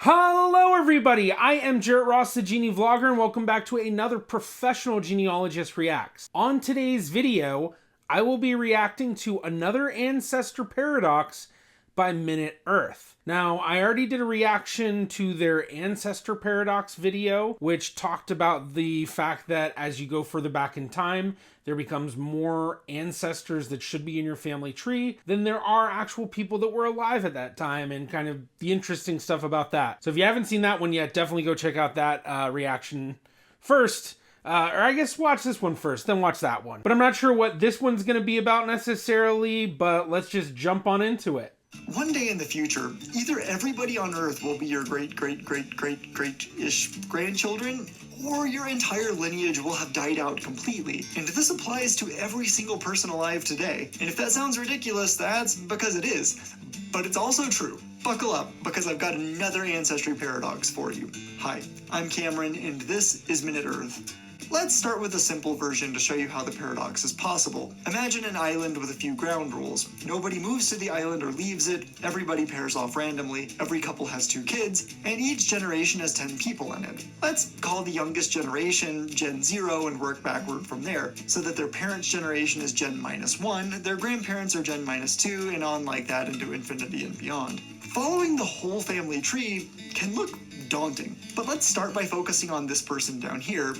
Hello everybody, I am Jarrett Ross, the Genie Vlogger, and welcome back to another Professional Genealogist Reacts. On today's video, I will be reacting to another Ancestor Paradox by Minute Earth. Now, I already did a reaction to their Ancestor Paradox video, which talked about the fact that as you go further back in time, there becomes more ancestors that should be in your family tree than there are actual people that were alive at that time, and kind of the interesting stuff about that. So if you haven't seen that one yet, definitely go check out that reaction first. Or I guess watch this one first, then watch that one. But I'm not sure what this one's going to be about necessarily, but let's just jump on into it. One day in the future, either everybody on Earth will be your great-great-great-great-great-ish grandchildren, or your entire lineage will have died out completely. And this applies to every single person alive today. And if that sounds ridiculous, that's because it is. But it's also true. Buckle up, because I've got another Ancestry Paradox for you. Hi, I'm Cameron, and this is Minute Earth. Let's start with a simple version to show you how the paradox is possible. Imagine an island with a few ground rules. Nobody moves to the island or leaves it, everybody pairs off randomly, every couple has 2 kids, and each generation has 10 people in it. Let's call the youngest generation Gen 0 and work backward from there, so that their parents' generation is Gen -1, their grandparents are Gen -2, and on like that into infinity and beyond. Following the whole family tree can look daunting, but let's start by focusing on this person down here.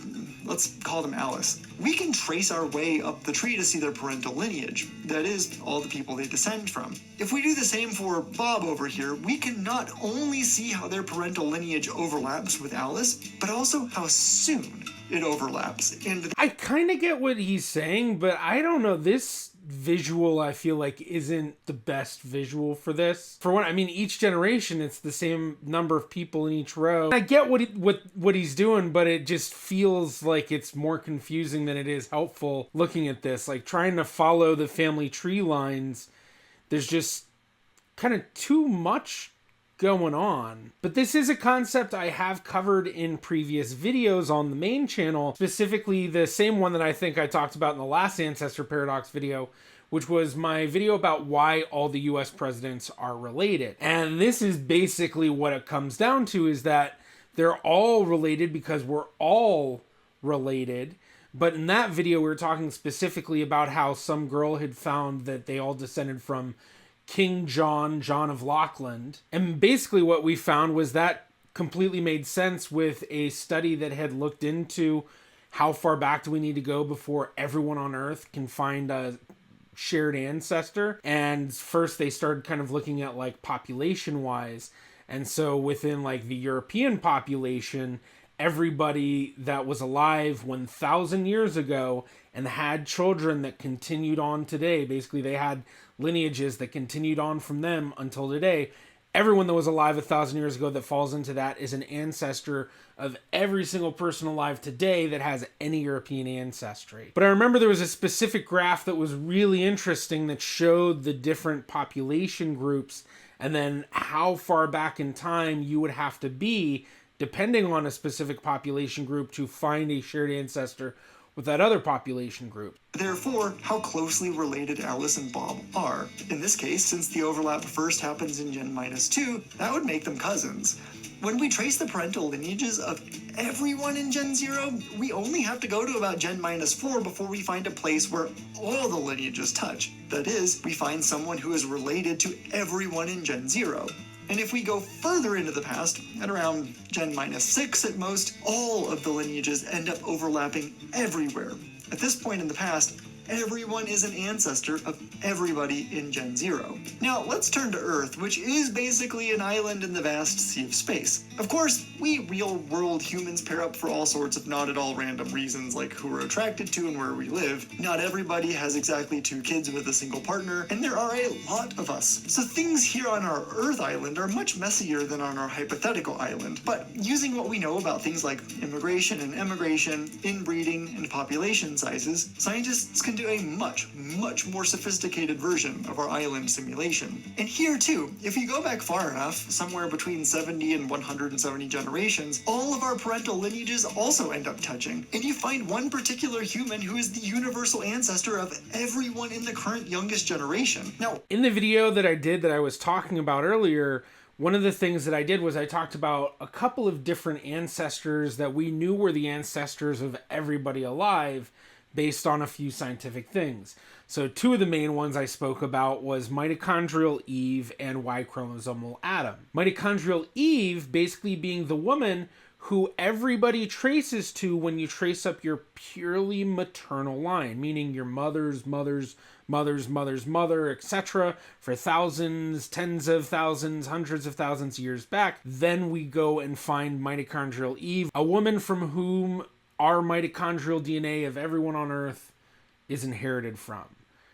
Let's call them Alice. We can trace our way up the tree to see their parental lineage, that is, all the people they descend from. If we do the same for Bob over here, we can not only see how their parental lineage overlaps with Alice, but also how soon it overlaps. And I kind of get what he's saying, but I don't know, this visual I feel like isn't the best visual for this. For one, I mean, each generation it's the same number of people in each row. I get what he's doing, but it just feels like it's more confusing than it is helpful looking at this. Like trying to follow the family tree lines, there's just kind of too much going on. But this is a concept I have covered in previous videos on the main channel, specifically the same one that I think I talked about in the last Ancestor Paradox video, which was my video about why all the US presidents are related. And this is basically what it comes down to, is that they're all related because we're all related. But in that video, we were talking specifically about how some girl had found that they all descended from King John of Lachlan. And basically what we found was that completely made sense with a study that had looked into how far back do we need to go before everyone on Earth can find a shared ancestor. And first they started kind of looking at like population wise. And so within like the European population, everybody that was alive 1,000 years ago and had children that continued on today, basically they had lineages that continued on from them until today. Everyone that was alive 1,000 years ago that falls into that is an ancestor of every single person alive today that has any European ancestry. But I remember there was a specific graph that was really interesting that showed the different population groups and then how far back in time you would have to be depending on a specific population group to find a shared ancestor with that other population group. Therefore, how closely related Alice and Bob are. In this case, since the overlap first happens in Gen -2, that would make them cousins. When we trace the parental lineages of everyone in Gen 0, we only have to go to about Gen -4 before we find a place where all the lineages touch. That is, we find someone who is related to everyone in Gen 0. And if we go further into the past, at around Gen -6 at most, all of the lineages end up overlapping everywhere. At this point in the past, everyone is an ancestor of everybody in Gen 0. Now, let's turn to Earth, which is basically an island in the vast sea of space. Of course, we real-world humans pair up for all sorts of not at all random reasons, like who we're attracted to and where we live. Not everybody has exactly 2 kids with a single partner, and there are a lot of us. So things here on our Earth island are much messier than on our hypothetical island. But using what we know about things like immigration and emigration, inbreeding, and population sizes, scientists can do a much more sophisticated version of our island simulation. And here too, if you go back far enough, somewhere between 70 and 170 generations, all of our parental lineages also end up touching. And you find one particular human who is the universal ancestor of everyone in the current youngest generation. Now, in the video that I did that I was talking about earlier, one of the things that I did was I talked about a couple of different ancestors that we knew were the ancestors of everybody alive based on a few scientific things. So two of the main ones I spoke about was mitochondrial Eve and Y chromosomal Adam. Mitochondrial Eve basically being the woman who everybody traces to when you trace up your purely maternal line, meaning your mother's mother, etc., for thousands, tens of thousands, hundreds of thousands of years back. Then we go and find mitochondrial Eve, a woman from whom our mitochondrial DNA of everyone on Earth is inherited from.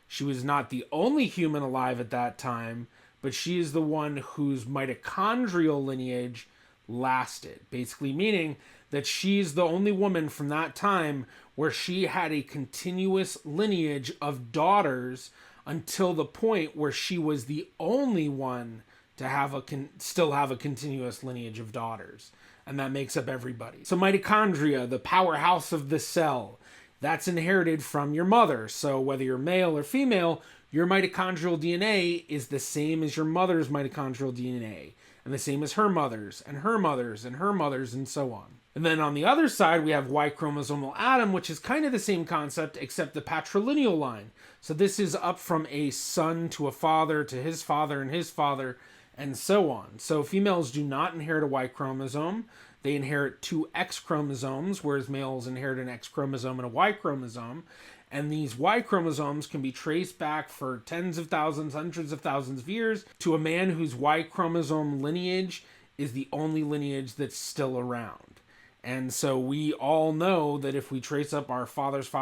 She was not the only human alive at that time, but she is the one whose mitochondrial lineage lasted, basically meaning that she's the only woman from that time where she had a continuous lineage of daughters until the point where she was the only one to have still have a continuous lineage of daughters, and that makes up everybody. So mitochondria, the powerhouse of the cell, that's inherited from your mother. So whether you're male or female, your mitochondrial DNA is the same as your mother's mitochondrial DNA, and the same as her mother's, and her mother's, and her mother's, and so on. And then on the other side, we have Y chromosomal Adam, which is kind of the same concept, except the patrilineal line. So this is up from a son to a father, to his father, and so on. So females do not inherit a Y chromosome. They inherit two X chromosomes, whereas males inherit an X chromosome and a Y chromosome. And these Y chromosomes can be traced back for tens of thousands, hundreds of thousands of years to a man whose Y chromosome lineage is the only lineage that's still around. And so we all know that if we trace up our father's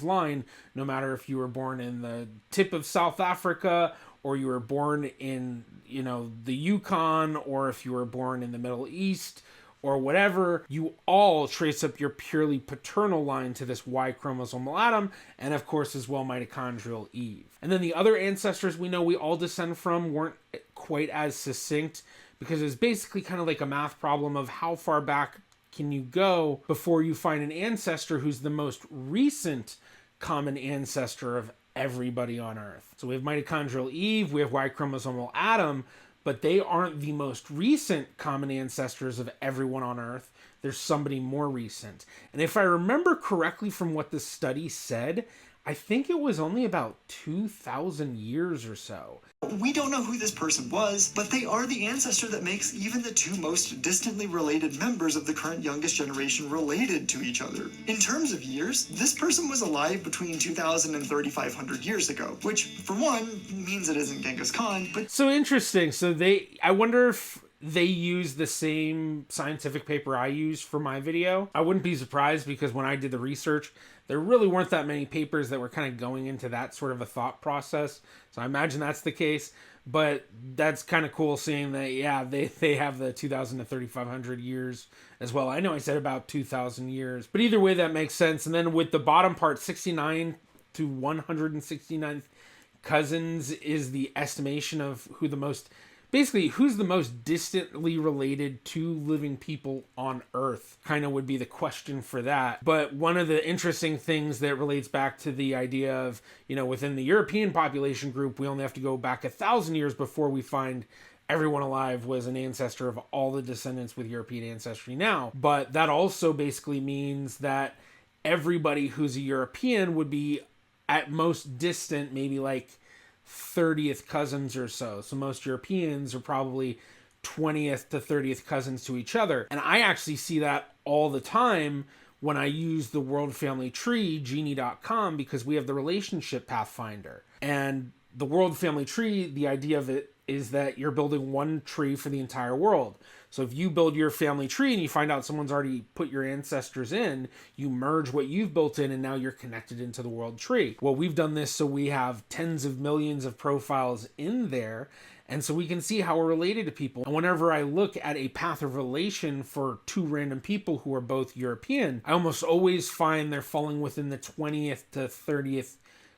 line, no matter if you were born in the tip of South Africa or you were born in, the Yukon, or if you were born in the Middle East or whatever, you all trace up your purely paternal line to this Y chromosomal Adam, and of course as well mitochondrial Eve. And then the other ancestors we know we all descend from weren't quite as succinct, because it's basically kind of like a math problem of how far back can you go before you find an ancestor who's the most recent common ancestor of everybody on Earth. So we have mitochondrial Eve, we have Y chromosomal Adam, but they aren't the most recent common ancestors of everyone on Earth. There's somebody more recent. And if I remember correctly from what the study said, I think it was only about 2,000 years or so. We don't know who this person was, but they are the ancestor that makes even the two most distantly related members of the current youngest generation related to each other. In terms of years, this person was alive between 2,000 and 3,500 years ago, which, for one, means it isn't Genghis Khan, but... So interesting. So I wonder if they use the same scientific paper I used for my video. I wouldn't be surprised, because when I did the research, there really weren't that many papers that were kind of going into that sort of a thought process. So I imagine that's the case. But that's kind of cool seeing that, yeah, they have the 2,000 to 3,500 years as well. I know I said about 2,000 years. But either way, that makes sense. And then with the bottom part, 69 to 169 cousins is the estimation of who's the most distantly related to living people on Earth, kind of would be the question for that. But one of the interesting things that relates back to the idea of, within the European population group, we only have to go back 1,000 years before we find everyone alive was an ancestor of all the descendants with European ancestry now. But that also basically means that everybody who's a European would be at most distant, maybe like 30th cousins or so. So most Europeans are probably 20th to 30th cousins to each other. And I actually see that all the time when I use the World Family Tree, Genie.com, because we have the Relationship Pathfinder. And the World Family Tree, the idea of it is that you're building one tree for the entire world. So if you build your family tree and you find out someone's already put your ancestors in, you merge what you've built in and now you're connected into the world tree. Well, we've done this so we have tens of millions of profiles in there, and so we can see how we're related to people. And whenever I look at a path of relation for two random people who are both European, I almost always find they're falling within the 20th to 30th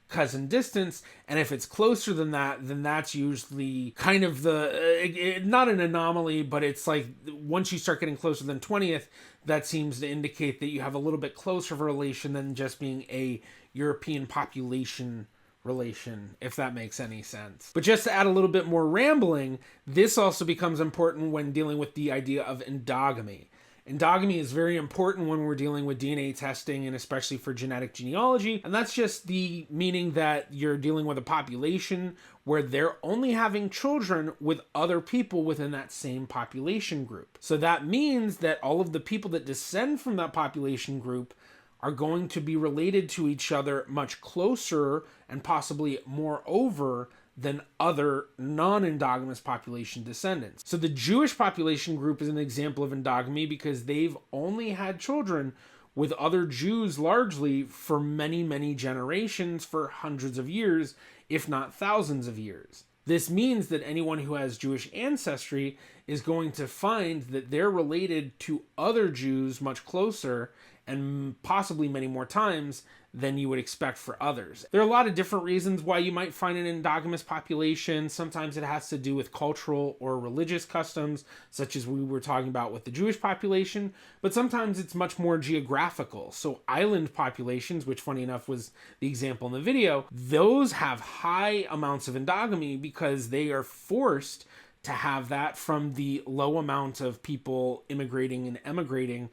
cousin distance, and if it's closer than that, then that's usually kind of not an anomaly, but it's like once you start getting closer than 20th, that seems to indicate that you have a little bit closer of a relation than just being a European population relation, if that makes any sense. But just to add a little bit more rambling, this also becomes important when dealing with the idea of endogamy. Endogamy is very important when we're dealing with DNA testing and especially for genetic genealogy. And that's just the meaning that you're dealing with a population where they're only having children with other people within that same population group. So that means that all of the people that descend from that population group are going to be related to each other much closer and possibly moreover than other non-endogamous population descendants. So the Jewish population group is an example of endogamy because they've only had children with other Jews largely for many, many generations, for hundreds of years, if not thousands of years. This means that anyone who has Jewish ancestry is going to find that they're related to other Jews much closer and possibly many more times than you would expect for others. There are a lot of different reasons why you might find an endogamous population. Sometimes it has to do with cultural or religious customs, such as we were talking about with the Jewish population, but sometimes it's much more geographical. So island populations, which funny enough was the example in the video, those have high amounts of endogamy because they are forced to have that from the low amount of people immigrating and emigrating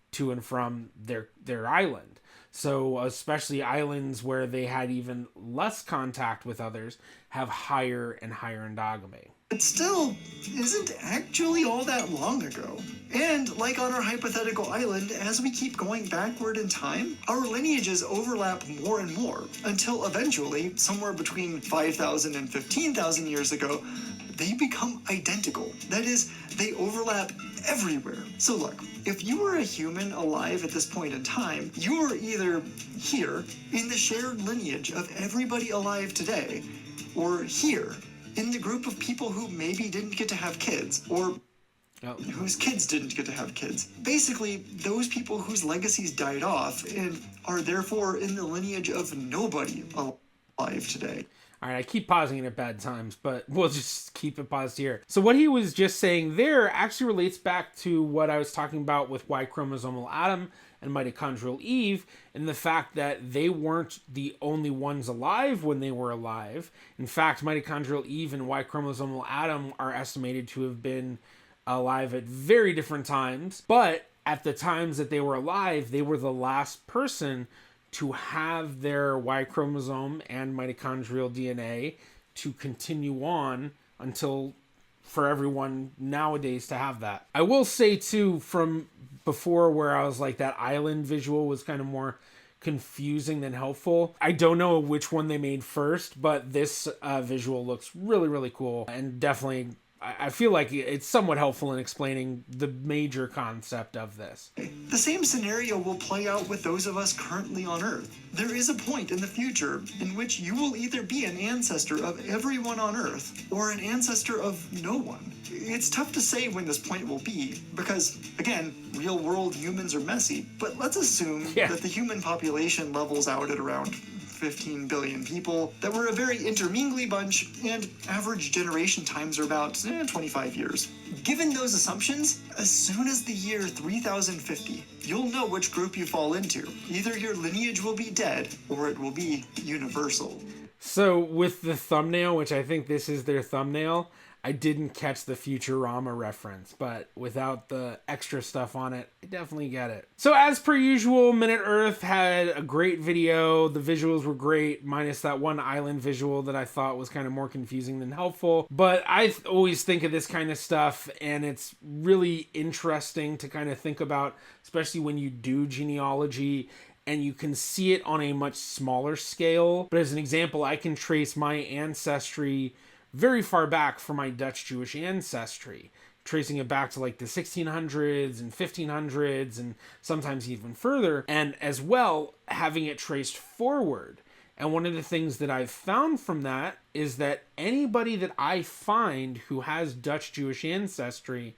to and from their island. So especially islands where they had even less contact with others have higher and higher endogamy. It still isn't actually all that long ago. And like on our hypothetical island, as we keep going backward in time, our lineages overlap more and more until eventually, somewhere between 5,000 and 15,000 years ago, they become identical. That is, they overlap everywhere. So look, if you were a human alive at this point in time, you are either here in the shared lineage of everybody alive today, or here in the group of people who maybe didn't get to have kids, or whose kids didn't get to have kids. Basically, those people whose legacies died off and are therefore in the lineage of nobody alive today. All right, I keep pausing it at bad times, but we'll just keep it paused here. So what he was just saying there actually relates back to what I was talking about with Y chromosomal Adam and mitochondrial Eve, and the fact that they weren't the only ones alive when they were alive. In fact, mitochondrial Eve and Y chromosomal Adam are estimated to have been alive at very different times, but at the times that they were alive, they were the last person to have their Y chromosome and mitochondrial DNA to continue on until for everyone nowadays to have that. I will say too, from before where I was like that island visual was kind of more confusing than helpful. I don't know which one they made first, but this visual looks really, really cool and definitely I feel like it's somewhat helpful in explaining the major concept of this. The same scenario will play out with those of us currently on Earth. There is a point in the future in which you will either be an ancestor of everyone on Earth or an ancestor of no one. It's tough to say when this point will be because, again, real world humans are messy, but let's assume that the human population levels out at around 15 billion people, that we're a very intermingly bunch, and average generation times are about 25 years. Given those assumptions, as soon as the year 3050, you'll know which group you fall into. Either your lineage will be dead, or it will be universal. So with the thumbnail, which I think this is their thumbnail, I didn't catch the Futurama reference, but without the extra stuff on it, I definitely get it. So as per usual, Minute Earth had a great video. The visuals were great, minus that one island visual that I thought was kind of more confusing than helpful. But I always think of this kind of stuff, and it's really interesting to kind of think about, especially when you do genealogy, and you can see it on a much smaller scale. But as an example, I can trace my ancestry very far back for my Dutch Jewish ancestry, tracing it back to like the 1600s and 1500s and sometimes even further, and as well having it traced forward. And one of the things that I've found from that is that anybody that I find who has Dutch Jewish ancestry,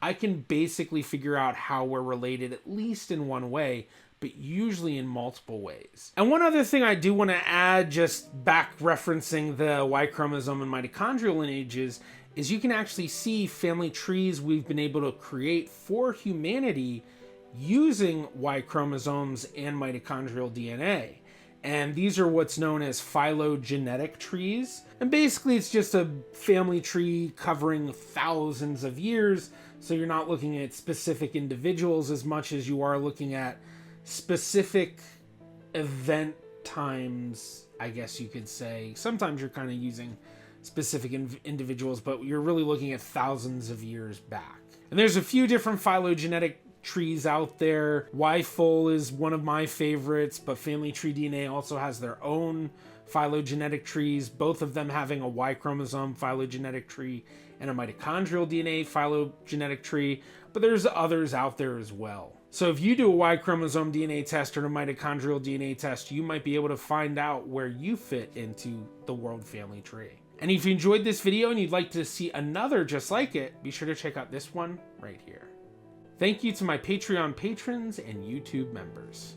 I can basically figure out how we're related, at least in one way, but usually in multiple ways. And one other thing I do want to add, just back referencing the Y chromosome and mitochondrial lineages, is you can actually see family trees we've been able to create for humanity using Y chromosomes and mitochondrial DNA. And these are what's known as phylogenetic trees. And basically it's just a family tree covering thousands of years. So you're not looking at specific individuals as much as you are looking at specific event times, I guess you could say. Sometimes you're kind of using specific individuals, but you're really looking at thousands of years back. And there's a few different phylogenetic trees out there. YFOL is one of my favorites, but Family Tree DNA also has their own phylogenetic trees, both of them having a Y chromosome phylogenetic tree and a mitochondrial DNA phylogenetic tree, but there's others out there as well. So if you do a Y chromosome DNA test or a mitochondrial DNA test, you might be able to find out where you fit into the world family tree. And if you enjoyed this video and you'd like to see another just like it, be sure to check out this one right here. Thank you to my Patreon patrons and YouTube members.